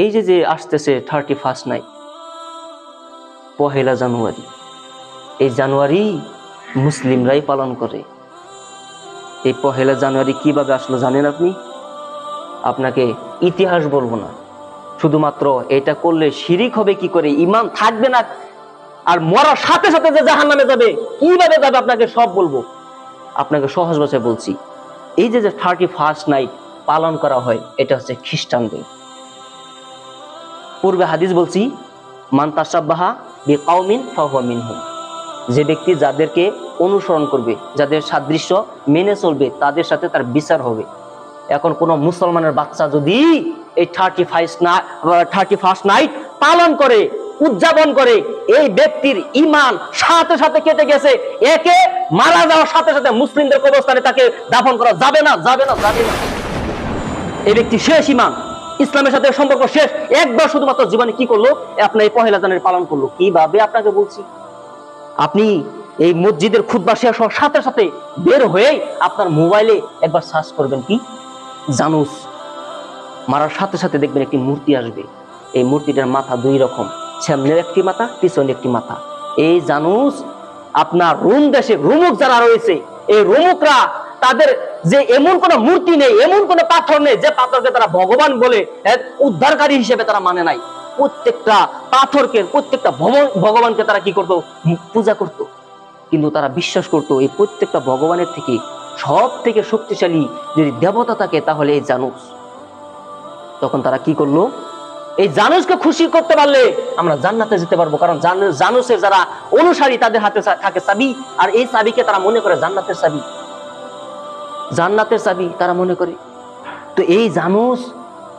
এই যে যে আসতেছে 31 নাইট, পহেলা জানুয়ারি, এই জানুয়ারি মুসলিমরাই পালন করে। এই পহেলা জানুয়ারি কিভাবে আসলো জানেন আপনি? আপনাকে ইতিহাস বলবো না, শুধুমাত্র এটা করলে শিরিক হবে কি করে, ঈমান থাকবে না, আর মরার সাথে সাথে যে জাহান্নামে যাবে কিভাবে যাবে আপনাকে সব বলবো। আপনাকে সহজ ভাষায় বলছি, এই যে 31 নাইট পালন করা হয়, এটা হচ্ছে খ্রিস্টানদের। পূর্বে হাদিস বলছি, মান তাশাব্বাহা বিকাউমিন ফাহুয়া মিনহুম, যে ব্যক্তি যাদেরকে অনুসরণ করবে, যাদের সাদৃশ্য মেনে চলবে, তাদের সাথে তার বিচার হবে। এখন কোন মুসলমানের বাচ্চা যদি এই 31 নাইট পালন করে, উদযাপন করে, এই ব্যক্তির ঈমান সাথে সাথে কেটে গেছে। একে মারা যাওয়ার সাথে সাথে মুসলিমদের কবরস্থানে তাকে দাফন করা যাবে না, যাবে না, যাবে না। এই ব্যক্তি শেষ, ঈমান ইসলামের সাথে সম্পর্ক শেষ। একবার শুধুমাত্র জীবনে কি করলো, আপনার এই পহেলা জানুয়ারি পালন করলো। কিভাবে আপনাকে বলছি, আপনি এই মসজিদের খুতবা শেষ হওয়ার সাথে সাথে বের হয়ে আপনার মোবাইলে একবার সার্চ করবেন কি জানুস, মারার সাথে সাথে দেখবেন একটি মূর্তি আসবে। এই মূর্তিটার মাথা দুই রকম, সামনে একটি মাথা, পিছনে একটি মাথা। এই জানুস আপনার রোম দেশে রোমক যারা রয়েছে, এই রোমকরা তাদের যে এমন কোন মূর্তি নেই, এমন কোন পাথর নেই যে পাথরকে তারা ভগবান বলে উদ্ধারকারী হিসেবে তারা মানে নাই। প্রত্যেকটা পাথরকে, প্রত্যেকটা ভগবানকে তারা কি করতো, পূজা করত। কিন্তু তারা বিশ্বাস করত এই প্রত্যেকটা ভগবানের থেকে সব থেকে শক্তিশালী যদি দেবতা থাকে তাহলে এই জানুস। তখন তারা কি করলো, এই জানুসকে খুশি করতে পারলে আমরা জান্নাতে যেতে পারবো, কারণ জানুসের যারা অনুসারী তাদের হাতে থাকে চাবি, আর এই চাবিকে তারা মনে করে জান্নাতের চাবি, জান্নাতের চাবি তারা মনে করে। তো এই জানুস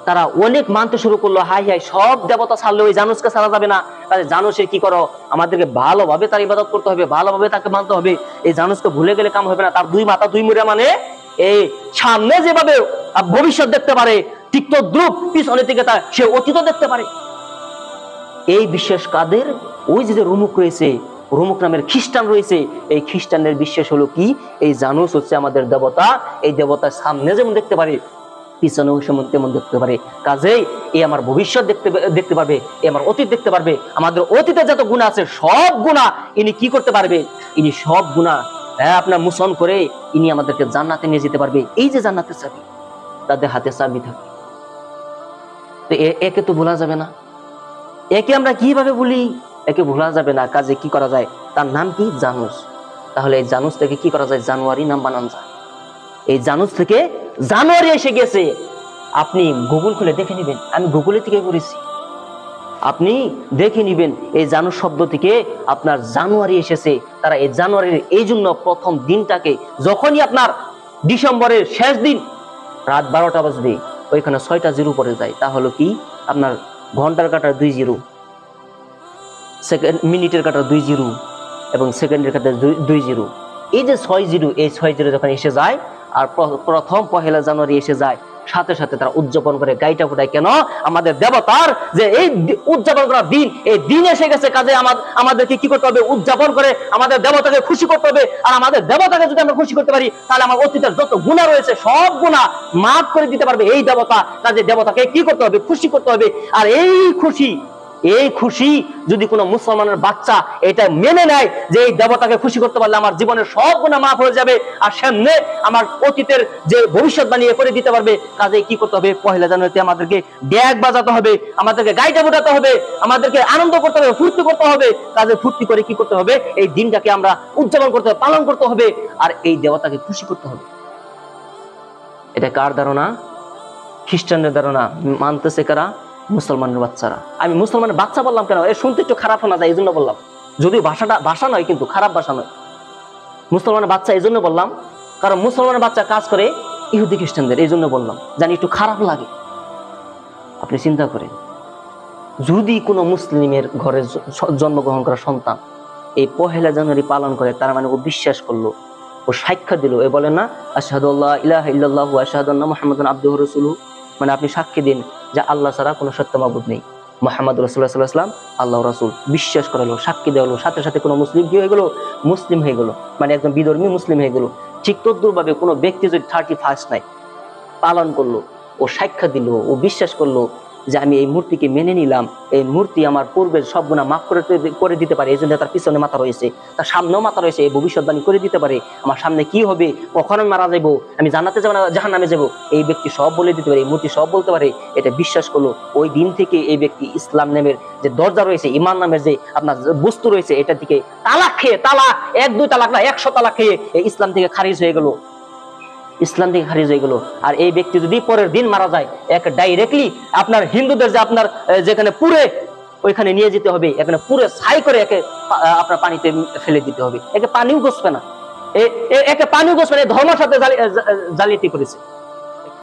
তারা অনেক মানতে শুরু করলো। হাই হাই, সব দেবতা ছাড়লে ওই জানুসকে ছাড়া যাবে না। তাহলে জানুসের কি করো, আমাদেরকে ভালোভাবে তার ইবাদত করতে হবে, ভালোভাবে তাকে মানতে হবে। এই জানুসকে ভুলে গেলে কাম হবে না। তার দুই মাথা দুই মুড়া, মানে এই সামনে যেভাবে ভবিষ্যৎ দেখতে পারে ঠিক তদ্রুপ পিছনে থেকে তার সে অতীত দেখতে পারে। এই বিশ্বাস কাদের, ওই যে রুমুক রয়েছে, রুমুক নামের খ্রিস্টান রয়েছে, এই খ্রিস্টানদের বিশ্বাস হলো কি, এই জানুস হচ্ছে আমাদের দেবতা। এই দেবতার সামনে যেমন দেখতে পারে, পিছনেও তেমন দেখতে পারে। কাজেই এই আমার ভবিষ্যৎ দেখতে পারবে, এই আমার অতীত দেখতে পারবে। আমাদের অতীতে যত গুনাহ আছে সব গুনাহ ইনি কি করতে পারবে, ইনি সব গুনাহ আপনার মোচন করে ইনি আমাদেরকে জান্নাতে নিয়ে যেতে পারবে। এই যে জান্নাতের চাবি, তাদের হাতে চাবি থাকে। তো একে তো ভোলা যাবে না, একে আমরা কিভাবে বলি, একে ভোলা যাবে না। কাজে কি করা যায়, তার নাম কি জানুস। তাহলে এই জানুস থেকে কি করা যায়, জানুয়ারি নাম বানান যায়। এই জানুস থেকে জানুয়ারি এসে গেছে। আপনি গুগল খুলে দেখে নিবেন, আমি গুগলে থেকে করেছি, আপনি দেখে নিবেন এই জানুস শব্দ থেকে আপনার জানুয়ারি এসেছে। তারা এই জানুয়ারির এই জন্য প্রথম দিনটাকে, যখনই আপনার ডিসেম্বরের শেষ দিন রাত 12টা বাজবে, ওইখানে 6টা জিরো পরে যায়। তা হলো কি, আপনার ঘন্টার কাটার 2 জিরো, মিনিটের কাটার 2 জিরো এবং সেকেন্ডের কাটার 2 জিরো। এই যে 6 জিরো, এই 6 জিরো যখন এসে যায় আর প্রথম পহেলা জানুয়ারি এসে যায়, সাথে সাথে তারা উদযাপন করে, গাইটা ফুটায়। কেন, আমাদের দেবতার যে এই উদযাপন করার দিন, এই দিন এসে গেছে। কাজে আমাদেরকে কি করতে হবে, উদযাপন করে আমাদের দেবতাকে খুশি করতে হবে। আর আমাদের দেবতাকে যদি আমরা খুশি করতে পারি, তাহলে আমার অতীতের যত গুনাহ রয়েছে সব গুনাহ মাফ করে দিতে পারবে এই দেবতা। কাজে দেবতাকে কি করতে হবে, খুশি করতে হবে। আর এই খুশি যদি কোনো মুসলমানের বাচ্চা এটা মেনে নেয় যে এই দেবতাকে খুশি করতে পারলে আমার জীবনের সব গুনাহ মাফ হয়ে যাবে, আর সামনে আমার অতীতের যে ভবিষ্যৎবাণী করে দিতে পারবে। কাজে কি করতে হবে, পহেলা জানুয়ারিতে আমাদেরকে ড্যাগ বাজাতে হবে, আমাদেরকে গাইটা ফুটাতে হবে, আমাদেরকে আনন্দ করতে হবে, ফুর্তি করতে হবে। কাজে ফুর্তি করে কি করতে হবে, এই দিনটাকে আমরা উদযাপন করতে হবে, পালন করতে হবে, আর এই দেবতাকে খুশি করতে হবে। এটা কার ধারণা, খ্রিস্টানদের ধারণা। মানতেছে কারা, মুসলমানের বাচ্চারা। আমি মুসলমানের বাচ্চা বললাম কেন, এর শুনতে একটু খারাপ শোনা যায় এই জন্য বললাম, যদিও ভাষা নয়, কিন্তু খারাপ ভাষা নয়। মুসলমানের বাচ্চা এই জন্য বললাম কারণ মুসলমানের বাচ্চা কাজ করে ইহুদি খ্রিস্টানদের, এই জন্য বললাম, জানি একটু খারাপ লাগে। আপনি চিন্তা করেন, যদি কোনো মুসলিমের ঘরে জন্মগ্রহণ করা সন্তান এই পহেলা জানুয়ারি পালন করে, তার মানে ও বিশ্বাস করলো, ও সাক্ষ্য দিল, এ বলে না আশহাদু আল্লা ইলাহা ইল্লাল্লাহু ওয়া আশহাদু আন্না মুহাম্মাদান আবদুহু ওয়া রাসূলুহু, মানে আপনি সাক্ষী দিন যে আল্লাহ ছাড়া কোনো সত্য মাবুদ নেই, মুহাম্মদ রাসূলুল্লাহ সাল্লাল্লাহু আলাইহি ওয়াসাল্লাম আল্লাহর রাসূল। বিশ্বাস করালো, সাক্ষী দেওয়ালো, সাথে সাথে কোনো মুসলিম কি হয়ে গেল, মুসলিম হয়ে গেল, মানে একজন বিধর্মী মুসলিম হয়ে গেল। ঠিক তদ্রুপভাবে কোনো ব্যক্তি যদি 31 নাইট পালন করলো, ও সাক্ষ্য দিল, ও বিশ্বাস করলো যে আমি এই মূর্তিকে মেনে নিলাম, এই মূর্তি আমার পূর্বের সব গুনাহ মাফ করে দিতে পারে, এই জন্য তার পিছনে মাথা রয়েছে, তার সামনেও মাথা রয়েছে, এই ভবিষ্যৎবাণী করে দিতে পারে আমার সামনে কি হবে, কখন আমি মারা যাবো, আমি জান্নাতে যাবো না জাহান্নামে যাবো, এই ব্যক্তি সব বলে দিতে পারে, এই মূর্তি সব বলতে পারে। এটা বিশ্বাস করলো, ওই দিন থেকে এই ব্যক্তি ইসলাম নামের যে দরজা রয়েছে, ইমান নামের যে আপনার বস্তু রয়েছে, এটার দিকে তালাক খেয়ে, তালাক 1-2 তালাক না 100 তালাক খেয়ে এই ইসলাম থেকে খারিজ হয়ে গেল, ইসলাম থেকে খারিজ হয়ে গেল। আর এই ব্যক্তি যদি পরের দিন মারা যায়, এক ডাইরেক্টলি আপনার হিন্দুদের যে আপনার যেখানে পুরে ওইখানে নিয়ে যেতে হবে, এখানে পুরে ছাই করে একে আপনার পানিতে ফেলে দিতে হবে, একে পানিও গোসবে না, একে পানিও গোসবে না, ধর্মের সাথে জালিয়াতি করেছে।